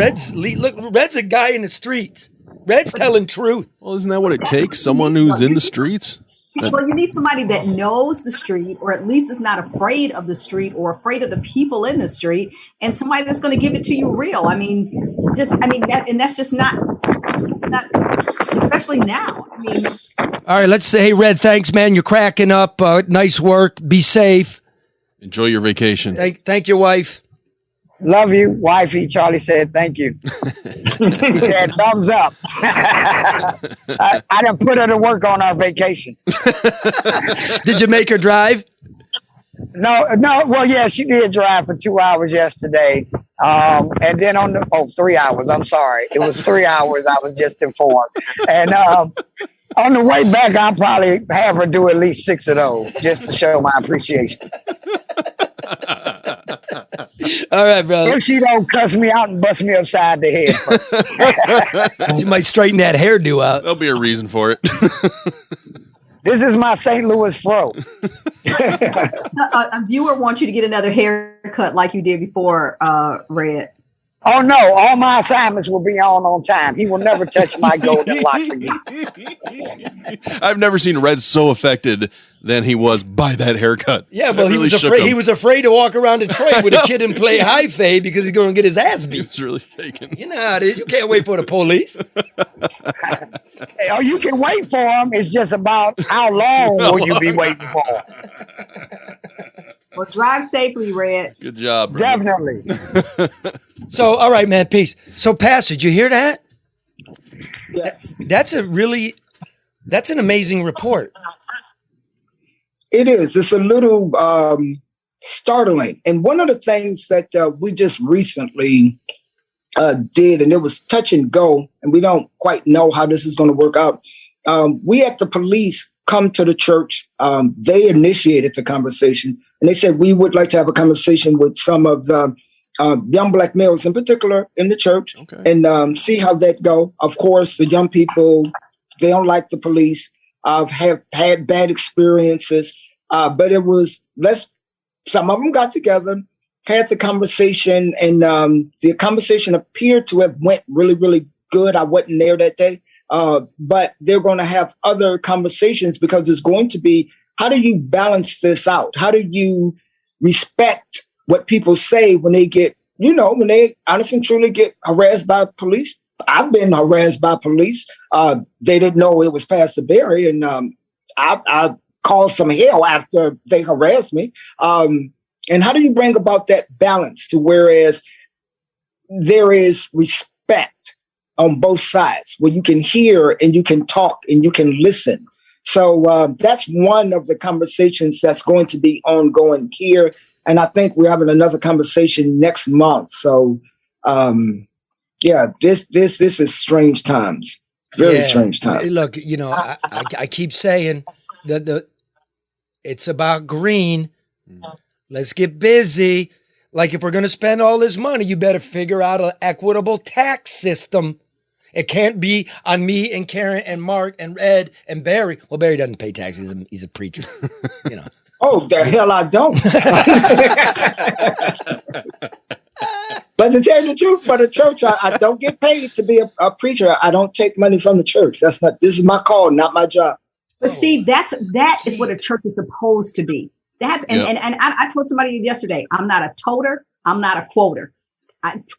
a guy in the streets. Red's telling truth. Well, isn't that what it takes? Someone who's in the streets? Well, you need somebody that knows the street, or at least is not afraid of the street or afraid of the people in the street, and somebody that's going to give it to you real. That's just not, especially now. All right, let's say, hey, Red, thanks, man. You're cracking up. Nice work. Be safe. Enjoy your vacation. Thank your wife. Love you, wifey. Charlie said, thank you. He said, thumbs up. I done put her to work on our vacation. Did you make her drive? No. Well, yeah, she did drive for 2 hours yesterday. And then 3 hours. I'm sorry. It was 3 hours. I was just informed. And on the way back, I'll probably have her do at least 6 of those just to show my appreciation. All right, brother. If she don't cuss me out and bust me upside the head. She might straighten that hairdo out. There'll be a reason for it. This is my St. Louis fro. A viewer wants you to get another haircut like you did before, Red. Oh no, all my assignments will be on time. He will never touch my golden locks again. I've never seen Red so affected than he was by that haircut. Yeah, well, That he really was shook afraid. him. He was afraid to walk around Detroit with a kid and play high fade because he's going to get his ass He beat. was really shaking. You know how it is. You can't wait for the police. Oh, you can wait for him. It's just about how long will you be waiting for him? Well, drive safely, Red. Good job, brother. Definitely. So, all right, man, peace. So, Pastor, did you hear that? Yes. That's an amazing report. It is. It's a little startling. And one of the things that we just recently did, and it was touch and go, and we don't quite know how this is going to work out. We had the police come to the church. They initiated the conversation, and they said, we would like to have a conversation with some of the young black males in particular in the church, and see how that go. Of course, the young people, they don't like the police. Have had bad experiences, but it was some of them got together, had the conversation, and the conversation appeared to have went really, really good. I wasn't there that day, but they're going to have other conversations because it's going to be, how do you balance this out? How do you respect what people say when they get, when they honestly and truly get harassed by police? I've been harassed by police. They didn't know it was Pastor Barry, and I caused some hell after they harassed me. And how do you bring about that balance to whereas there is respect on both sides, where you can hear and you can talk and you can listen? So that's one of the conversations that's going to be ongoing here. And I think we're having another conversation next month. So, yeah, this is strange times. Very strange times. Look, I keep saying that it's about green. Let's get busy. Like, if we're going to spend all this money, you better figure out an equitable tax system. It can't be on me and Karen and Mark and Ed and Barry. Well, Barry doesn't pay taxes. He's a preacher. Oh, the hell I don't. But to tell you the truth, for the church, I don't get paid to be a preacher. I don't take money from the church. This is my call, not my job. But see, that is what a church is supposed to be. And I told somebody yesterday, I'm not a toter. I'm not a quoter.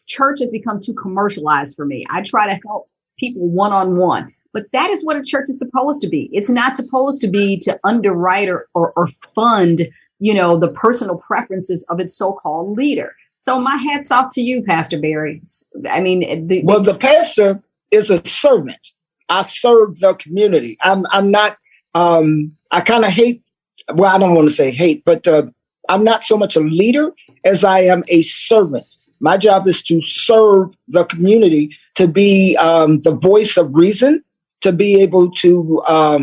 Church has become too commercialized for me. I try to help people one-on-one. But that is what a church is supposed to be. It's not supposed to be to underwrite or fund, the personal preferences of its so-called leader. So my hat's off to you, Pastor Barry. I mean, the pastor is a servant. I serve the community. I'm not. I kind of hate. Well, I don't want to say hate, but I'm not so much a leader as I am a servant. My job is to serve the community, to be the voice of reason, to be able to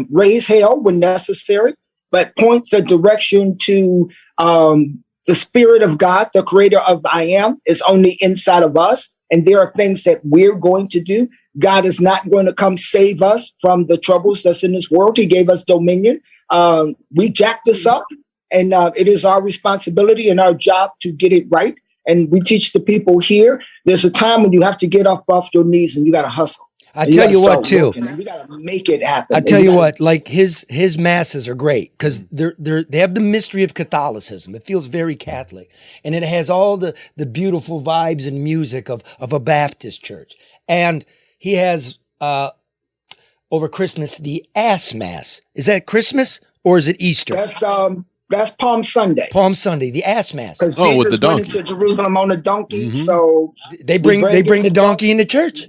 raise hell when necessary, but point the direction to the Spirit of God, the creator of I am, is only inside of us. And there are things that we're going to do. God is not going to come save us from the troubles that's in this world. He gave us dominion. We jacked this up, and it is our responsibility and our job to get it right. And we teach the people here, there's a time when you have to get up off your knees and you got to hustle. I tell you what, too. You got to make it happen. I tell you what, like his masses are great because they have the mystery of Catholicism. It feels very Catholic, and it has all the beautiful vibes and music of a Baptist church. And he has over Christmas the Ass Mass. Is that Christmas or is it Easter? That's Palm Sunday. Palm Sunday, the Ass Mass. Because with the Jesus donkey. went into Jerusalem on a donkey, so They bring the donkey into church.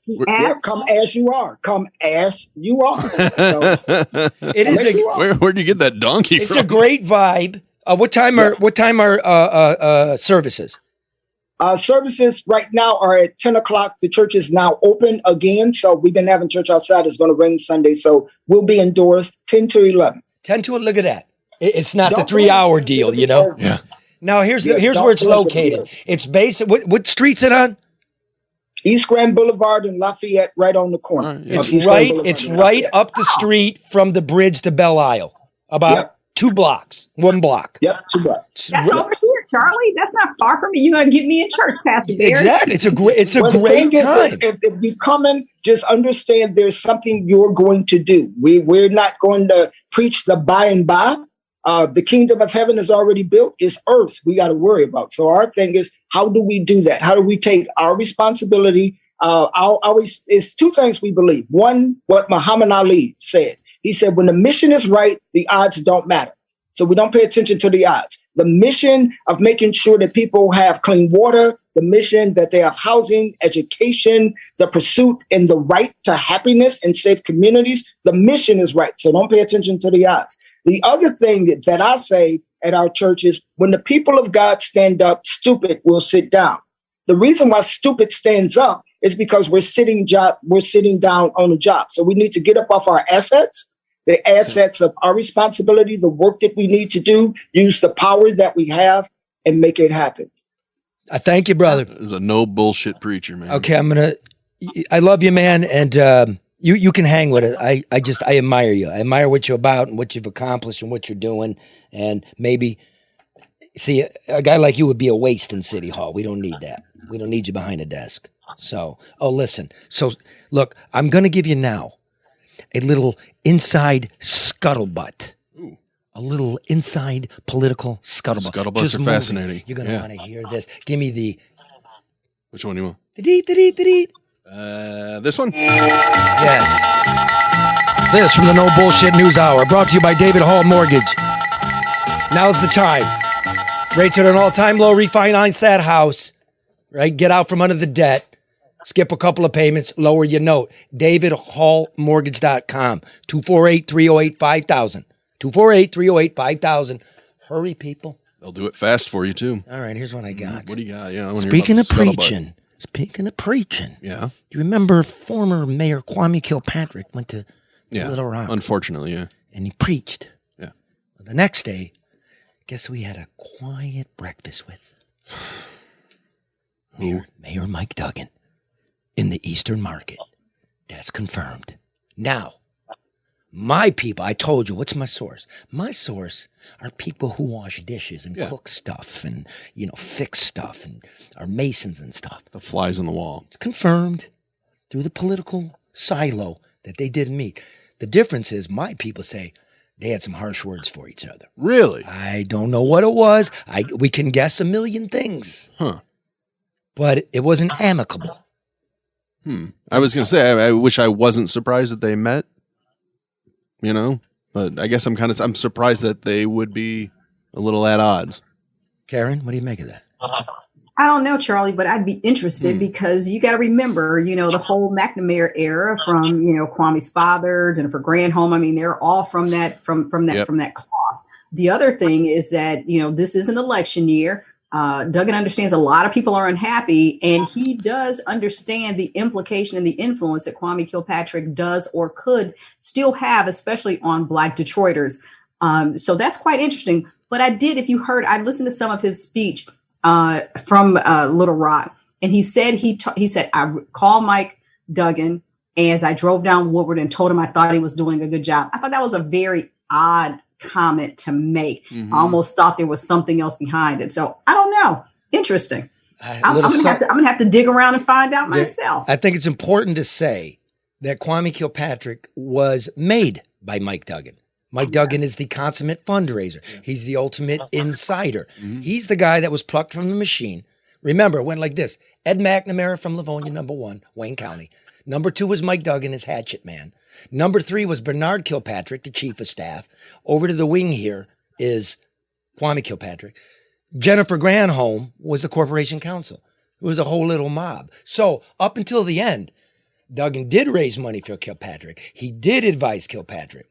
Yeah, come as you are. Come as you are. So, It is Where'd you get that donkey It's from? a great vibe. What time are services? Services right now are at 10 o'clock. The church is now open again. So we've been having church outside. It's going to rain Sunday. So we'll be indoors 10 to 11. 10 to it. Look at that. It's not Don't the 3-hour deal, Yeah. Now here's where it's located. It's based. What street's it on? East Grand Boulevard and Lafayette, right on the corner. Right, yeah. of East Grand Boulevard It's and right Lafayette. up the street from the bridge to Belle Isle. About Yep. 2 blocks, 1 block. Yep, 2 blocks. It's That's right- over here, Charlie. That's not far from me. You're going to get me in church, Pastor Barry. Exactly. It's a Well, the great thing is, time. if you come in, just understand there's something you're going to do. We're not going to preach the by and by. The kingdom of heaven is already built. It's earth we got to worry about. So our thing is, how do we do that? How do we take our responsibility? It's 2 things we believe. One, what Muhammad Ali said. He said, when the mission is right, the odds don't matter. So we don't pay attention to the odds. The mission of making sure that people have clean water, the mission that they have housing, education, the pursuit and the right to happiness and safe communities, the mission is right. So don't pay attention to the odds. The other thing that I say at our church is when the people of God stand up, stupid will sit down. The reason why stupid stands up is because we're sitting down on the job. So we need to get up off our assets, the assets of our responsibility, the work that we need to do, use the power that we have, and make it happen. I thank you, brother. Is a no bullshit preacher, man. Okay, I love you, man, and you can hang with it. I admire you. I admire what you're about and what you've accomplished and what you're doing. And maybe, see, a guy like you would be a waste in City Hall. We don't need that. We don't need you behind a desk. So, listen. So, look, I'm going to give you now a little inside scuttlebutt. Ooh. A little inside political scuttlebutt. Scuttlebutts are fascinating. You're going to want to hear this. Give me the... Which one do you want? Da-dee. This one? Yes. This from the No Bullshit News Hour, brought to you by David Hall Mortgage. Now's the time. Rates are at an all-time low. Refinance that house, right? Get out from under the debt. Skip a couple of payments. Lower your note. DavidHallMortgage.com. 248-308-5000. 248-308-5000. Hurry, people. They'll do it fast for you, too. All right, here's what I got. What do you got? Yeah, I wanna hear Speaking about of the scuttlebutt. preaching. Yeah. Do you remember former Mayor Kwame Kilpatrick went to Little Rock? Unfortunately, yeah. And he preached. Yeah. Well, the next day, guess who he had a quiet breakfast with? Mayor Mike Duggan in the Eastern Market. That's confirmed. Now, my people, I told you, what's my source? My source are people who wash dishes and cook stuff and, fix stuff and are masons and stuff. The flies on the wall. It's confirmed through the political silo that they didn't meet. The difference is my people say they had some harsh words for each other. Really? I don't know what it was. We can guess a million things. Huh. But it wasn't amicable. I was going to say, I wish I wasn't surprised that they met, but I guess I'm surprised that they would be a little at odds. Karen, what do you make of that? I don't know, Charlie, but I'd be interested because you got to remember, the whole McNamara era from, Kwame's father, Jennifer Granholm. I mean, they're all from that cloth. The other thing is that, this is an election year. Duggan understands a lot of people are unhappy, and he does understand the implication and the influence that Kwame Kilpatrick does or could still have, especially on Black Detroiters. So that's quite interesting. But I listened to some of his speech from Little Rock, and he said I called Mike Duggan as I drove down Woodward and told him I thought he was doing a good job. I thought that was a very odd comment to make. I almost thought there was something else behind it. So I don't know. Interesting. I'm gonna have to dig around and find out myself. I think it's important to say that Kwame Kilpatrick was made by Mike Duggan. Mike Duggan is the consummate fundraiser. He's the ultimate insider. He's the guy that was plucked from the machine. Remember, it went like this. Ed McNamara from Livonia, number 1, Wayne County. Number 2 was Mike Duggan, his hatchet man. Number 3 was Bernard Kilpatrick, the chief of staff. Over to the wing here is Kwame Kilpatrick. Jennifer Granholm was the corporation counsel. It was a whole little mob. So up until the end, Duggan did raise money for Kilpatrick. He did advise Kilpatrick.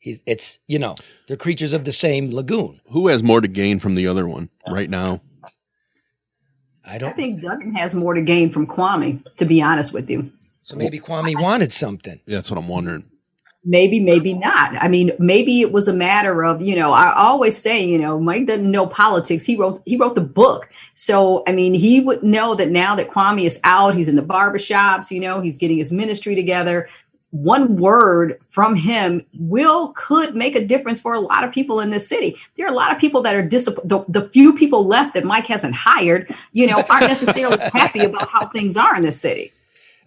They're creatures of the same lagoon. Who has more to gain from the other one right now? I think Duggan has more to gain from Kwame, to be honest with you. So maybe Kwame wanted something. Yeah, that's what I'm wondering. Maybe, maybe not. I mean, maybe it was a matter of, I always say, Mike doesn't know politics. He wrote the book. So, I mean, he would know that now that Kwame is out, he's in the barbershops, he's getting his ministry together. One word from him could make a difference for a lot of people in this city. There are a lot of people that are the few people left that Mike hasn't hired, aren't necessarily happy about how things are in this city.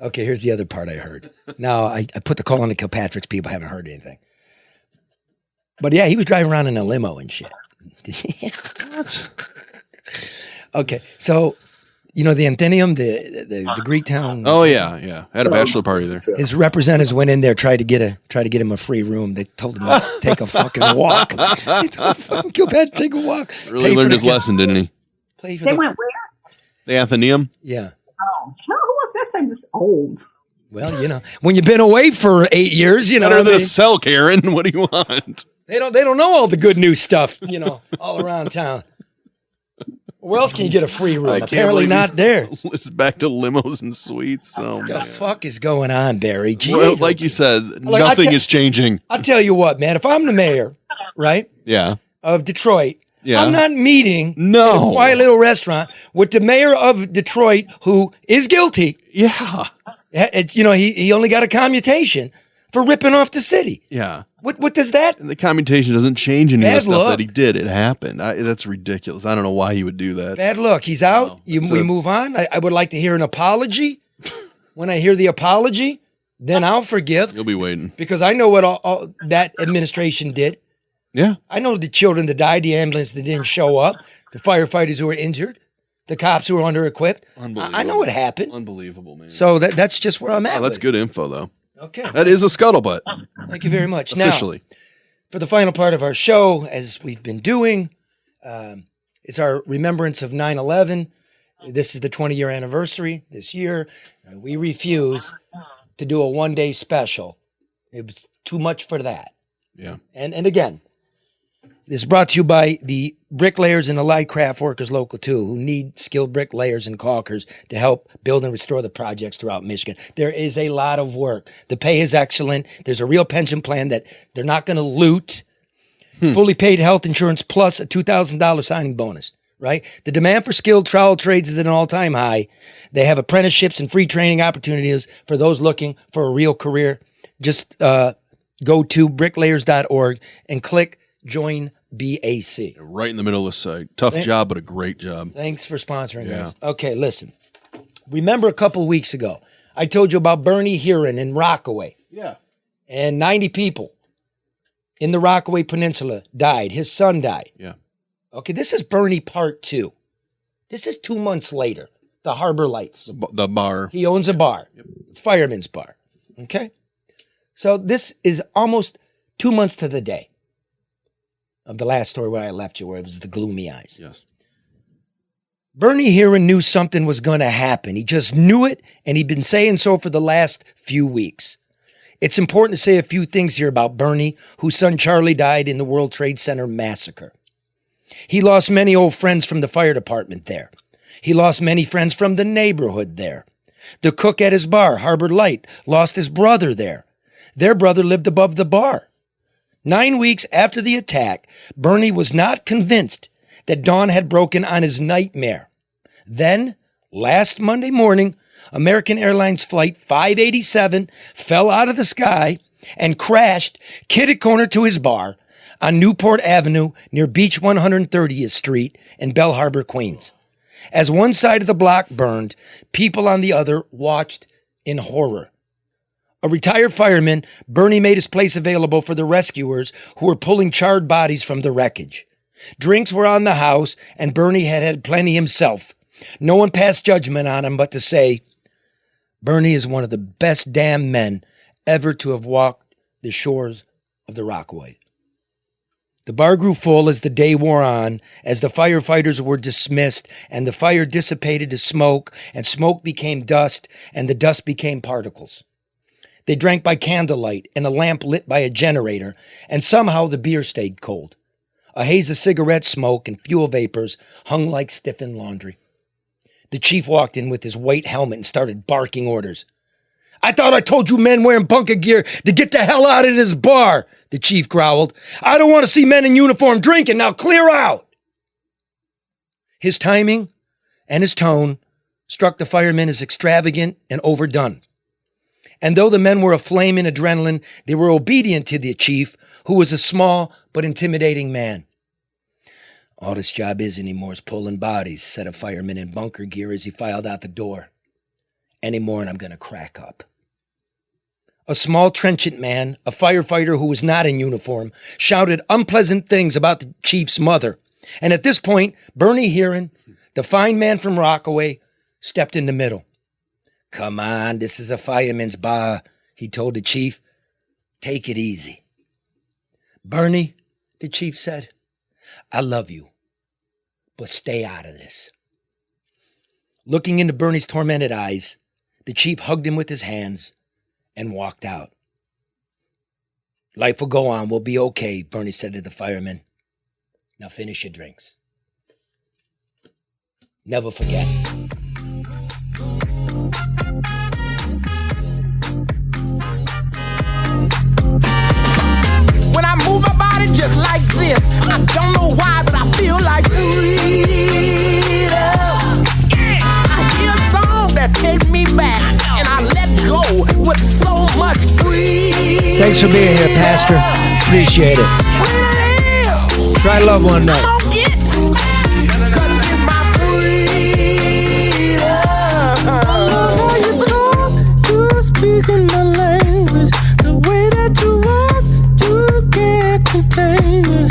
Okay, here's the other part I heard. Now, I put the call on the Kilpatrick's people. I haven't heard anything. But yeah, he was driving around in a limo and shit. What? Okay, so, the Anthenium, the Greek town. Oh, yeah. Had a bachelor party there. His representatives went in there, tried to get him a free room. They told him to take a fucking walk. They told fucking Kilpatrick take a walk. Really learned his lesson, didn't he? They went where? The Athenaeum? Yeah. Oh, who was that? Saying this old? Well, when you've been away for 8 years, better than a cell, Karen. What do you want? They don't know all the good new stuff, all around town. Where else can you get a free room? Apparently not there. It's back to limos and suites. Oh, the fuck is going on, Barry? Well, like you said, nothing is changing. I'll tell you what, man. If I'm the mayor, right? Yeah. Of Detroit. Yeah. I'm not meeting in a quiet little restaurant with the mayor of Detroit who is guilty. Yeah. It's he only got a commutation for ripping off the city. Yeah. What does that? The commutation doesn't change any of the Bad stuff luck. that he did. It happened. That's ridiculous. I don't know why he would do that. Bad luck. He's out. We move on. I would like to hear an apology. When I hear the apology, then I'll forgive. You'll be waiting. Because I know what all that administration did. Yeah. I know the children that died, the ambulance that didn't show up, the firefighters who were injured, the cops who were under-equipped. I know what happened. Unbelievable, man. So that's just where I'm at. Oh, that's good info, though. Okay. That is a scuttlebutt. Thank you very much. Officially. Now, for the final part of our show, as we've been doing, it's our remembrance of 9/11. This is the 20-year anniversary this year. We refuse to do a one-day special. It was too much for that. Yeah. And again, this is brought to you by the bricklayers and the light craft workers local too, who need skilled bricklayers and caulkers to help build and restore the projects throughout Michigan. There is a lot of work. The pay is excellent. There's a real pension plan that they're not going to loot. Fully paid health insurance plus a $2,000 signing bonus, right? The demand for skilled trowel trades is at an all-time high. They have apprenticeships and free training opportunities for those looking for a real career. Just go to bricklayers.org and click Join BAC. Right in the middle of the site. Tough job, but a great job. Thanks for sponsoring us. Okay, listen. Remember a couple of weeks ago, I told you about Bernie Heron in Rockaway. Yeah. And 90 people in the Rockaway Peninsula died. His son died. Yeah. Okay, this is Bernie Part 2. This is 2 months later. The Harbor Lights. The bar. He owns a bar. Fireman's Bar. Okay? So this is almost 2 months to the day of the last story where I left you, where it was the gloomy eyes. Yes. Bernie Heron knew something was going to happen. He just knew it, and he'd been saying so for the last few weeks. It's important to say a few things here about Bernie, whose son Charlie died in the World Trade Center massacre. He lost many old friends from the fire department there. He lost many friends from the neighborhood there. The cook at his bar, Harbor Light, lost his brother there. Their brother lived above the bar. 9 weeks after the attack, Bernie was not convinced that dawn had broken on his nightmare. Then, last Monday morning, American Airlines Flight 587 fell out of the sky and crashed kitty-corner to his bar on Newport Avenue near Beach 130th Street in Bell Harbor, Queens. As one side of the block burned, people on the other watched in horror. A retired fireman, Bernie made his place available for the rescuers who were pulling charred bodies from the wreckage. Drinks were on the house, and Bernie had had plenty himself. No one passed judgment on him but to say, Bernie is one of the best damn men ever to have walked the shores of the Rockaway. The bar grew full as the day wore on, as the firefighters were dismissed, and the fire dissipated to smoke, and smoke became dust, and the dust became particles. They drank by candlelight and a lamp lit by a generator, and somehow the beer stayed cold. A haze of cigarette smoke and fuel vapors hung like stiffened laundry. The chief walked in with his white helmet and started barking orders. I thought I told you men wearing bunker gear to get the hell out of this bar, the chief growled. I don't want to see men in uniform drinking. Now clear out. His timing and his tone struck the firemen as extravagant and overdone. And though the men were aflame in adrenaline, they were obedient to the chief, who was a small but intimidating man. All this job is anymore is pulling bodies, said a fireman in bunker gear as he filed out the door. Any more and I'm going to crack up. A small trenchant man, a firefighter who was not in uniform, shouted unpleasant things about the chief's mother. And at this point, Bernie Heron, the fine man from Rockaway, stepped in the middle. Come on, this is a fireman's bar, he told the chief. Take it easy. Bernie, the chief said, I love you, but stay out of this. Looking into Bernie's tormented eyes, the chief hugged him with his hands and walked out. Life will go on. We'll be okay, Bernie said to the firemen. Now finish your drinks. Never forget. When I move my body just like this, I don't know why, but I feel like freedom. I hear a song that takes me back, and I let go with so much freedom. Thanks for being here, Pastor. Appreciate it. Try love one night. Speaking my language, the way that you walk, you can't contain it.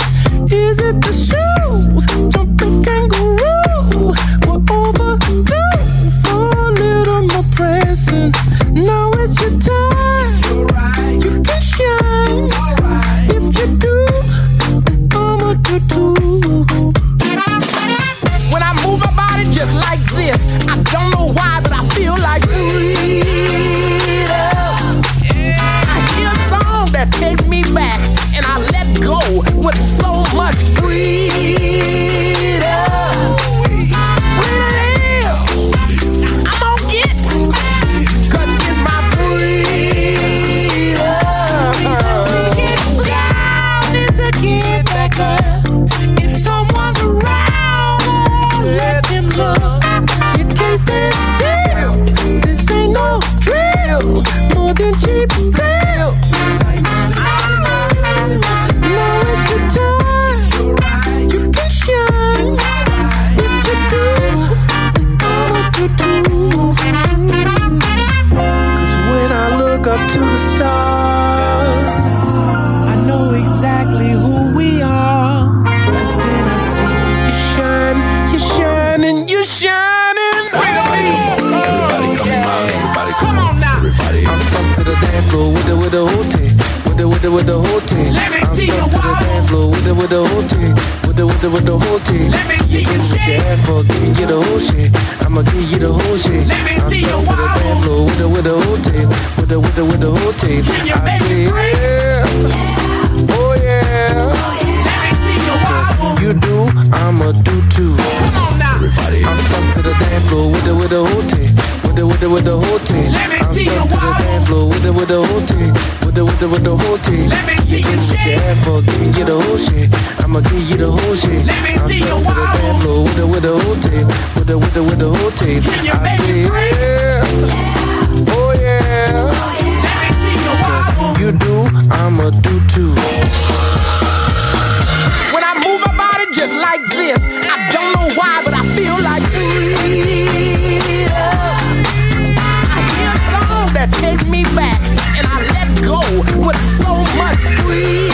Is it the shoes? Jumping kangaroo, we're overdue for a little more pressing. Now it's your time. You can shine. If you do, I'ma do too. When I move my body just like this, I don't know why, but I feel like that takes me back, and I let go with so much freedom. I'm gonna get, 'cause it's my freedom. Down and to get back up. If someone's around, let him look. You can't stand still. This ain't no drill, more than cheap thrill. Now it's your time. You can shine. If you do, I'ma do too. 'Cause when I look up to the stars, I know exactly who we are. 'Cause then I see you shine, you're shining, you're shining. Everybody come on, everybody come on now. Everybody. I'm up to the dance floor with the whole team. With the whole team. Let me see you wobble. With the whole team. With the whole team. Let me see you shake. Your ass for give you the whole shit. I'ma give you the whole shit. Let me see you wobble. With the whole team. With the whole team. Can you make it break? Yeah. Oh yeah. Let me see you wobble. You do, I'ma do too. Come on now. Everybody. I'm up to the dance floor with the whole team. With the whole team. Let me see you wobble. With the whole team. With the whole team. Let me see you shake. Your ass for giving you the whole shit. I'ma give you the whole shit. Let me see you wobble. With the whole team. With the whole team. Can you make it break? Yeah. Oh yeah. Let me see you wobble. You do, I'ma do too. When I move my body just like this, I don't know why, but I feel like freedom. I hear a song that takes me back, and I let go with so much freedom.